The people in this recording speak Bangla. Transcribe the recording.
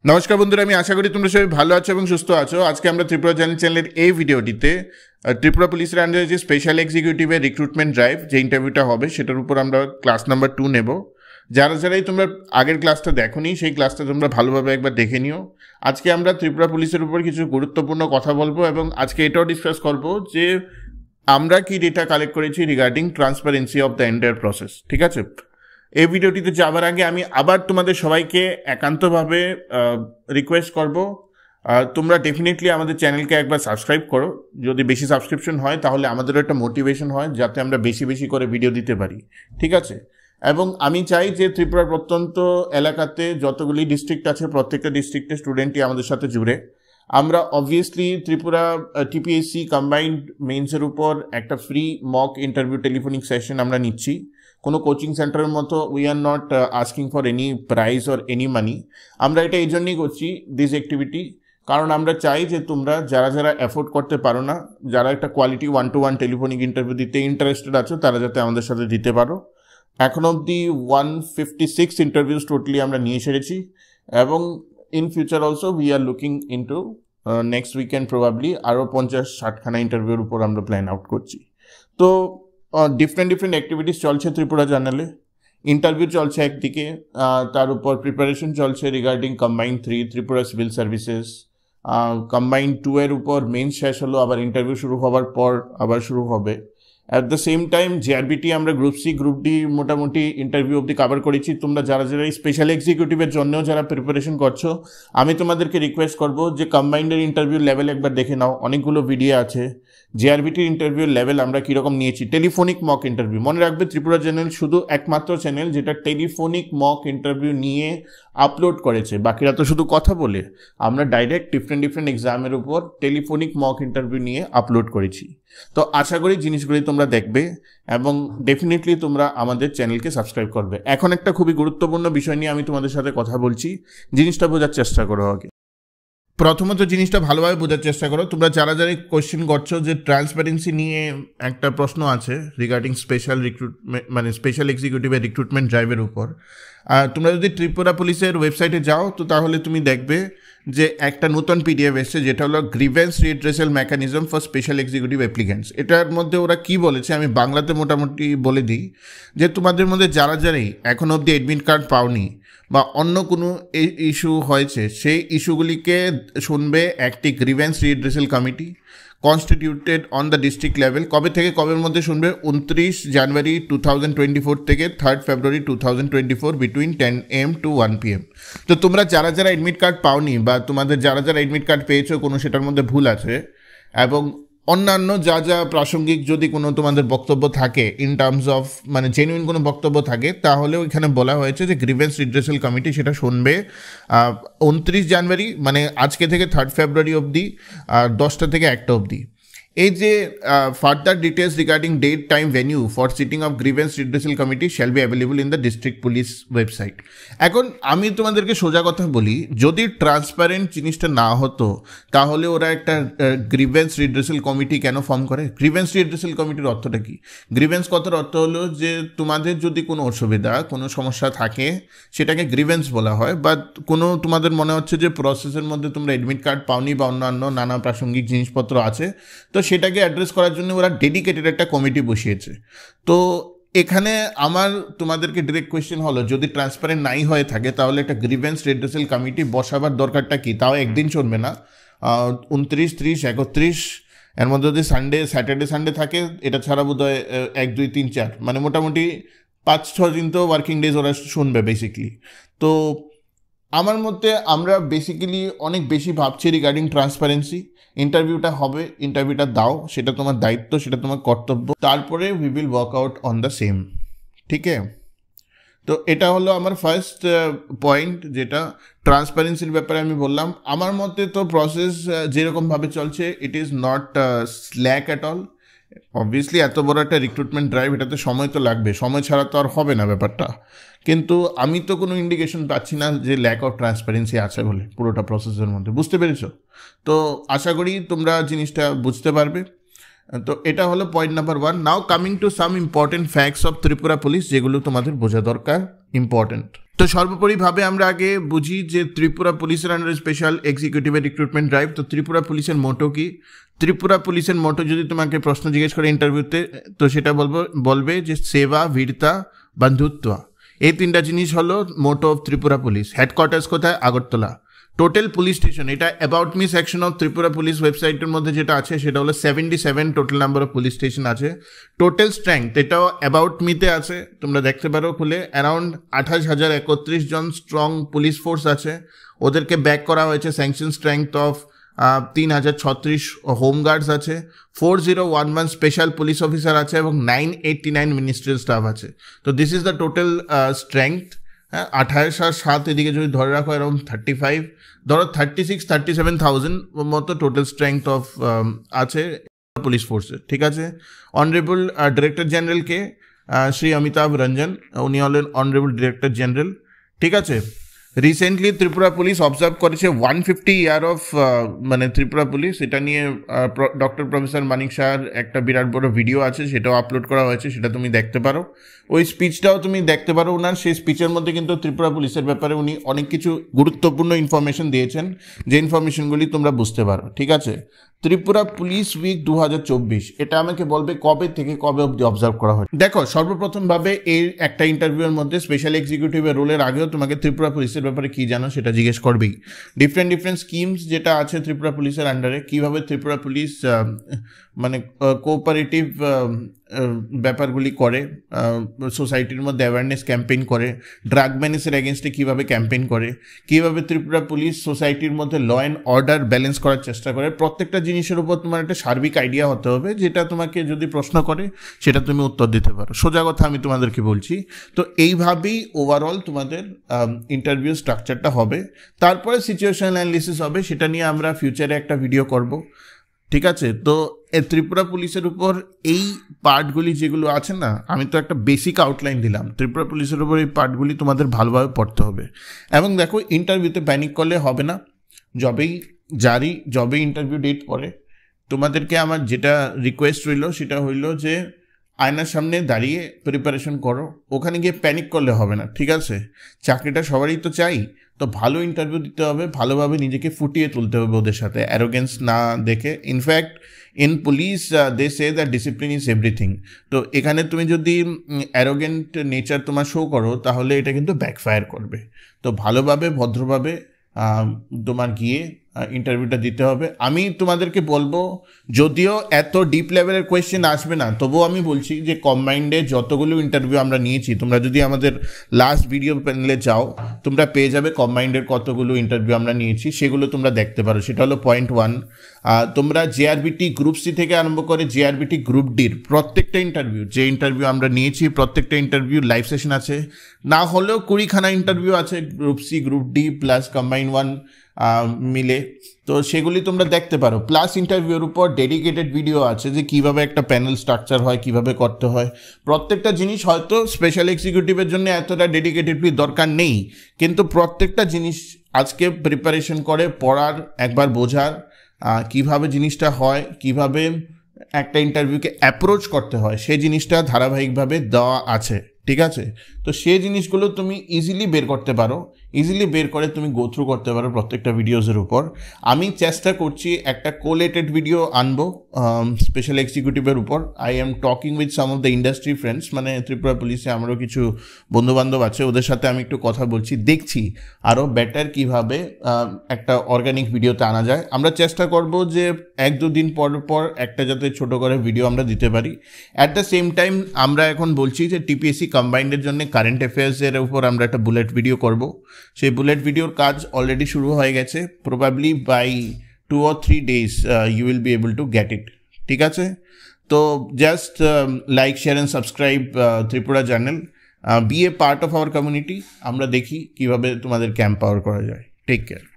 নমস্কার বন্ধুরা, আমি আশা করি তোমরা সবাই ভালো আছো এবং সুস্থ আছো। আজকে আমরা ত্রিপুরা চ্যানেলের এই ভিডিওটিতে ত্রিপুরা পুলিশের আন্ডারে যে স্পেশাল এক্সিকিউটিভের রিক্রুটমেন্ট ড্রাইভ যে ইন্টারভিউটা হবে সেটার উপর আমরা ক্লাস নাম্বার 2 নেব। যারাই তোমরা আগের ক্লাসটা দেখোনি সেই ক্লাসটা তোমরা ভালোভাবে একবার দেখে নিও। আজকে আমরা ত্রিপুরা পুলিশের উপর কিছু গুরুত্বপূর্ণ কথা বলবো এবং আজকে এটাও ডিসকাস করবো যে আমরা কি ডেটা কালেক্ট করেছি regarding transparency of the entire process. ঠিক আছে, এই ভিডিওটিতে যাওয়ার আগে আমি আবার তোমাদের সবাইকে একান্তভাবে রিকোয়েস্ট করব, তোমরা ডেফিনেটলি আমাদের চ্যানেলকে একবার সাবস্ক্রাইব করো। যদি বেশি সাবস্ক্রিপশন হয় তাহলে আমাদেরও একটা মোটিভেশন হয় যাতে আমরা বেশি বেশি করে ভিডিও দিতে পারি। ঠিক আছে, এবং আমি চাই যে ত্রিপুরার প্রত্যন্ত এলাকাতে যতগুলি ডিস্ট্রিক্ট আছে প্রত্যেকটা ডিস্ট্রিক্টের স্টুডেন্টই আমাদের সাথে জুড়ে। আমরা অবভিয়াসলি ত্রিপুরা টিপিএসসি কম্বাইন্ড মেইনসের উপর একটা free mock interview telephonic session আমরা নিচ্ছি। কোনো কোচিং সেন্টারের মতো we are not asking for any prize or any money. আমরা এটা এই জন্যই করছি দিস অ্যাক্টিভিটি, কারণ আমরা চাই যে তোমরা যারা অ্যাফোর্ড করতে পারো না, যারা একটা কোয়ালিটি 1-to-1 টেলিফোনিক ইন্টারভিউ দিতে ইন্টারেস্টেড আছো তারা যাতে আমাদের সাথে দিতে পারো। এখন অবধি 156 ইন্টারভিউস টোটালি আমরা নিয়ে সেরেছি এবং in future also we are looking into next weekend probably আরও 50-60খানা ইন্টারভিউর উপর আমরা প্ল্যান আউট করছি। তো ডিফারেন্ট অ্যাক্টিভিটিস চলছে ত্রিপুরা জার্নালে। ইন্টারভিউ চলছে একদিকে, তার উপর প্রিপারেশন চলছে regarding combined 3 Tripura civil services. Combined 2 এর উপর মেইন শেষ হলো, আবার ইন্টারভিউ শুরু হওয়ার পর আবার শুরু হবে। At the same time GRBT আমরা গ্রুপ সি গ্রুপ ডি মোটামুটি ইন্টারভিউ অবধি কভার করেছি। তোমরা যারা এই স্পেশাল এক্সিকিউটিভের জন্যও যারা প্রিপারেশন করছো, আমি তোমাদেরকে রিকোয়েস্ট করবো যে কম্বাইন্ডের ইন্টারভিউ লেভেল একবার দেখে নাও। অনেকগুলো ভিডিও আছে। জিআরবিটির ইন্টারভিউ লেভেল আমরা কীরকম নিয়েছি, টেলিফোনিক মক ইন্টারভিউ। মনে রাখবে ত্রিপুরা চ্যানেল শুধু একমাত্র চ্যানেল যেটা টেলিফোনিক মক ইন্টারভিউ নিয়ে আপলোড করেছে, বাকিরা তো শুধু কথা বলে। আমরা ডাইরেক্ট ডিফারেন্ট এক্সামের উপর টেলিফোনিক মক ইন্টারভিউ নিয়ে আপলোড করেছি। তো আশা করি জিনিসগুলি তোমরা দেখবে এবং ডেফিনেটলি তোমরা আমাদের চ্যানেলকে সাবস্ক্রাইব করবে। এখন একটা খুবই গুরুত্বপূর্ণ বিষয় নিয়ে আমি তোমাদের সাথে কথা বলছি, জিনিসটা বোঝার চেষ্টা করো আগে। প্রথমত জিনিসটা ভালোভাবে বোঝার চেষ্টা করো। তোমরা যারা কোয়েশ্চেন করছো যে ট্রান্সপারেন্সি নিয়ে একটা প্রশ্ন আছে রিগার্ডিং স্পেশাল রিক্রুটমেন্ট মানে স্পেশাল এক্সিকিউটিভের রিক্রুটমেন্ট ড্রাইভের উপর, তোমরা যদি ত্রিপুরা পুলিশের ওয়েবসাইটে যাও তো তাহলে তুমি দেখবে যে একটা নতুন পিডিএফ এসছে যেটা হলো grievance redressal mechanism for special executive applicants. এটার মধ্যে ওরা কি বলেছে আমি বাংলাতে মোটামুটি বলে দিই যে তোমাদের মধ্যে যারাই এখনো অবধি অ্যাডমিট কার্ড পাওনি বা অন্য কোনো ইস্যু হয়েছে সেই ইস্যুগুলিকে শুনবে একটি grievance redressal committee constituted on the district level. কবে থেকে কবের মধ্যে শুনবে? 29 জানুয়ারি 2024 থেকে 3 ফেব্রুয়ারি 2024 বিটুইন 10 AM to 1 PM। তো তোমরা যারা অ্যাডমিট কার্ড পাওনি বা তোমাদের যারা অ্যাডমিট কার্ড পেয়েছো কোনো সেটার মধ্যে ভুল আছে এবং অন্যান্য যা প্রাসঙ্গিক যদি কোনো তোমাদের বক্তব্য থাকে ইন টার্মস অফ মানে জেনুইন কোনো বক্তব্য থাকে তাহলেও এখানে বলা হয়েছে যে গ্রিভেন্স রিড্রেসাল কমিটি সেটা শুনবে 29 জানুয়ারি মানে আজকে থেকে 3 ফেব্রুয়ারি অবধি 10টা থেকে 1টা অবধি। এই যে further details regarding date time venue for sitting of grievance redressal committee shall be available in the district police website. এখন আমি তোমাদেরকে সোজা কথা বলি, যদি ট্রান্সপারেন্ট জিনিসটা না হতো তাহলে ওরা একটা গ্রিভেন্স রিড্রেসাল কমিটি কেন ফর্ম করে? গ্রিভেন্স রিড্রেসাল কমিটির অর্থটা কি? গ্রিভেন্স কথার অর্থ হলো যে তোমাদের যদি কোনো অসুবিধা কোনো সমস্যা থাকে সেটাকে গ্রিভেন্স বলা হয়, বা কোনো তোমাদের মনে হচ্ছে যে প্রসেসের মধ্যে তোমরা অ্যাডমিট কার্ড পাওনি বা অন্যান্য নানা প্রাসঙ্গিক জিনিসপত্র আছে তো সেটাকে অ্যাড্রেস করার জন্য ওরা ডেডিকেটেড একটা কমিটি বসিয়েছে। তো এখানে আমার তোমাদেরকে ডিরেক্ট কোয়েশ্চেন হলো, যদি ট্রান্সপারেন্ট নাই হয়ে থাকে তাহলে একটা গ্রিভেন্স রিড্রেসাল কমিটি বসাবার দরকারটা কি? তাও একদিন চলবে না, 29, 30, 31 এর মধ্যে যদি স্যাটারডে সানডে থাকে, এটা ছাড়া বোধ হয় 1, 2, 3, 4 মানে মোটামুটি 5-6 দিন তো ওয়ার্কিং ডেজ ওরা শুনবে বেসিক্যালি। তো আমার মতে আমরা বেসিক্যালি অনেক বেশি ভাবছি রিগার্ডিং ট্রান্সপারেন্সি। ইন্টারভিউটা হবে, ইন্টারভিউটা দাও, সেটা তোমার দায়িত্ব, সেটা তোমার কর্তব্য, তারপরে we will work out on the same. ঠিক আছে, তো এটা হলো আমার ফার্স্ট পয়েন্ট যেটা ট্রান্সপারেন্সির ব্যাপারে আমি বললাম। আমার মতে তো প্রসেস যেরকমভাবে চলছে it is not slack at all. Obviously এত বড় একটা রিক্রুটমেন্ট ড্রাইভ, এটাতে সময় তো লাগবে, সময় ছাড়া তো আর হবে না ব্যাপারটা। কিন্তু আমি তো কোনো ইন্ডিকেশন পাচ্ছি না যে ল্যাক অফ ট্রান্সপারেন্সি আছে বলে পুরোটা প্রসেসের মধ্যে। বুঝতে পেরেছো? তো আশা করি তোমরা জিনিসটা বুঝতে পারবে। তো এটা হলো point number 1। Now coming to some important facts of Tripura police যেগুলো তোমাদের বোঝা দরকার, ইম্পর্টেন্ট। তো সর্বোপরিভাবে আমরা আগে বুঝি যে ত্রিপুরা পুলিশের আন্ডারে স্পেশাল এক্সিকিউটিভের রিক্রুটমেন্ট ড্রাইভ। তো ত্রিপুরা পুলিশের মোটো কি? ত্রিপুরা পুলিশের মোটো যদি তোমাকে প্রশ্ন জিজ্ঞেস করে ইন্টারভিউতে, তো সেটা বলবে যে সেবা, বীরতা, বন্ধুত্ব। এই তিনটা জিনিস হলো মোটো অফ ত্রিপুরা পুলিশ। হেডকোয়ার্টার্স কোথায়? আগরতলা। টোটাল পুলিশ স্টেশন, এটা about me section of Tripura police ওয়েবসাইটের মধ্যে যেটা আছে সেটা হলো 77 total number of police station আছে। টোটাল স্ট্রেংথ এটাও অ্যাবাউট মিতে আছে, তোমরা দেখতে পারো খুলে। অ্যারাউন্ড 28,031 জন স্ট্রং পুলিশ ফোর্স আছে। ওদেরকে ব্যাক করা হয়েছে স্যাংশন স্ট্রেংথ অফ 3,036 হোমগার্ডস আছে, 4011 স্পেশাল পুলিশ অফিসার আছে এবং 989 মিনিস্ট্রিয়াল স্টাফ আছে। তো this is the total strength. 28 আর 7 এদিকে যদি ধরে রাখো অ্যারাউন্ড 35, ধরো 36-37,000 মতো টোটাল স্ট্রেংথ অফ আছে পুলিশ ফোর্সে। ঠিক আছে। অনারেবল ডিরেক্টর জেনারেলকে শ্রী অমিতাভ রঞ্জন, উনি হলেন অনারেবল ডিরেক্টর জেনারেল। ঠিক আছে। রিসেন্টলি ত্রিপুরা পুলিশ অবজার্ভ করেছে 150 ইয়ার অফ মানে ত্রিপুরা পুলিশ, এটা নিয়ে ডক্টর প্রফেসর মানিক শাহর একটা বিরাট বড় ভিডিও আছে, সেটাও আপলোড করা হয়েছে, সেটা তুমি দেখতে পারো। ওই স্পিচটাও তুমি দেখতে পারো ওনার। সেই স্পিচের মধ্যে কিন্তু ত্রিপুরা পুলিশের ব্যাপারে উনি অনেক কিছু গুরুত্বপূর্ণ ইনফরমেশন দিয়েছেন, যে ইনফরমেশনগুলি তোমরা বুঝতে পারো। ঠিক আছে। ত্রিপুরা পুলিশ উইক 2024, এটা আমাকে বলবে কবে থেকে কবে অবধি অবজার্ভ করা হয়। দেখো, সর্বপ্রথমভাবে এই একটা ইন্টারভিউর মধ্যে স্পেশাল এক্সিকিউটিভের রোলের আগেও তোমাকে ত্রিপুরা পুলিশের ব্যাপারে কি জানো সেটা জিজ্ঞেস করবেই। ডিফারেন্ট স্কিমস যেটা আছে ত্রিপুরা পুলিশের আন্ডারে, কীভাবে ত্রিপুরা পুলিশ মানে কোঅপারেটিভ ব্যাপারগুলি করে, সোসাইটির মধ্যে অ্যাওয়ারনেস ক্যাম্পেইন করে, ড্রাগ ম্যানেসের এগেনস্টে কীভাবে ক্যাম্পেইন করে, কীভাবে ত্রিপুরা পুলিশ সোসাইটির মধ্যে ল অ্যান্ড অর্ডার ব্যালেন্স করার চেষ্টা করে। প্রত্যেকটা জিনিসের উপর তোমার একটা সার্বিক আইডিয়া হতে হবে, যেটা তোমাকে যদি প্রশ্ন করে সেটা তুমি উত্তর দিতে পারো। সোজা কথা আমি তোমাদেরকে বলছি। তো এইভাবেই ওভারঅল তোমাদের ইন্টারভিউ স্ট্রাকচারটা হবে। তারপরে সিচুয়েশন অ্যানালিসিস হবে, সেটা নিয়ে আমরা ফিউচারে একটা ভিডিও করব। ঠিক আছে। তো ত্রিপুরা পুলিশের উপর এই পার্টগুলি যেগুলো আছে না, আমি তো একটা বেসিক আউটলাইন দিলাম। ত্রিপুরা পুলিশের উপর এই পার্টগুলি তোমাদের ভালোভাবে পড়তে হবে। এবং দেখো, ইন্টারভিউতে প্যানিক করলে হবে না। যবেই ইন্টারভিউ ডেট পড়ে, তোমাদেরকে আমার যেটা রিকোয়েস্ট রইল সেটা হইল যে আয়নার সামনে দাঁড়িয়ে প্রিপারেশন করো। ওখানে গিয়ে প্যানিক করলে হবে না। ঠিক আছে। চাকরিটা সবারই তো চাই, তো ভালো ইন্টারভিউ দিতে হবে, ভালোভাবে নিজেকে ফুটিয়ে তুলতে হবে ওদের সাথে, অ্যারোগেন্স না দেখে। In fact in police they say that discipline is everything. তো এখানে তুমি যদি অ্যারোগেন্ট নেচার তোমার শো করো, তাহলে এটা কিন্তু ব্যাকফায়ার করবে। তো ভালোভাবে ভদ্রভাবে তোমার গিয়ে ইন্টারভিউটা দিতে হবে। আমি তোমাদেরকে বলবো, যদিও এত ডিপ লেভেলের কোয়েশ্চেন আসবে না, তবুও আমি বলছি যে কম্বাইন্ডে যতগুলো ইন্টারভিউ আমরা নিয়েছি, তোমরা যদি আমাদের লাস্ট ভিডিও প্যানেলে যাও, তোমরা পেয়ে যাবে কম্বাইন্ডের কতগুলো ইন্টারভিউ আমরা নিয়েছি, সেগুলো তোমরা দেখতে পারো। সেটা হলো পয়েন্ট 1। তোমরা জেআরবিটি গ্রুপ সি থেকে আরম্ভ করে জেআরবিটি গ্রুপ ডির প্রত্যেকটা ইন্টারভিউ, যে ইন্টারভিউ আমরা নিয়েছি প্রত্যেকটা ইন্টারভিউ লাইভ সেশন আছে, না হলেও 20খানা ইন্টারভিউ আছে group C, group D plus combined 1 মিলে। তো সেগুলি তোমরা দেখতে পারো। প্লাস ইন্টারভিউর উপর ডেডিকেটেড ভিডিও আছে, যে কিভাবে একটা প্যানেল স্ট্রাকচার হয়, কিভাবে করতে হয়। প্রত্যেকটা জিনিস হয়তো স্পেশাল এক্সিকিউটিভের জন্য এতটা ডেডিকেটেডলি দরকার নেই, কিন্তু প্রত্যেকটা জিনিস আজকে প্রিপারেশন করে পড়ার, একবার বোঝার কিভাবে জিনিসটা হয়, কিভাবে একটা ইন্টারভিউকে অ্যাপ্রোচ করতে হয়, সেই জিনিসটা ধারাবাহিকভাবে দেওয়া আছে। ঠিক আছে। তো সেই জিনিসগুলো তুমি ইজিলি বের করতে পারো, ইজিলি বের করে তুমি গো থ্রু করতে পারো প্রত্যেকটা ভিডিওসের উপর। আমি চেষ্টা করছি একটা কোলেটেড ভিডিও আনবো স্পেশাল এক্সিকিউটিভের উপর। I am talking with some of the industry friends, মানে ত্রিপুরা পুলিশে আমারও কিছু বন্ধুবান্ধব আছে, ওদের সাথে আমি একটু কথা বলছি, দেখছি আরও বেটার কীভাবে একটা অর্গানিক ভিডিওতে আনা যায়। আমরা চেষ্টা করব যে 1-2 দিন পর একটা যাতে ছোটো করে ভিডিও আমরা দিতে পারি। অ্যাট দ্য সেম টাইম আমরা এখন বলছি যে টিপিএসসি কম্বাইন্ডের জন্য কারেন্ট অ্যাফেয়ার্সের উপর আমরা একটা বুলেট ভিডিও করব। সেই বুলেট ভিডিওর কাজ অলরেডি শুরু হয়ে গেছে। Probably by 2 or 3 days you will be able to get it. ঠিক আছে। তো just like, share and subscribe Tripura channel, be a part of our community. আমরা দেখি কিভাবে তোমাদের ক্যাম্প পাওয়ার করা যায়। Take care.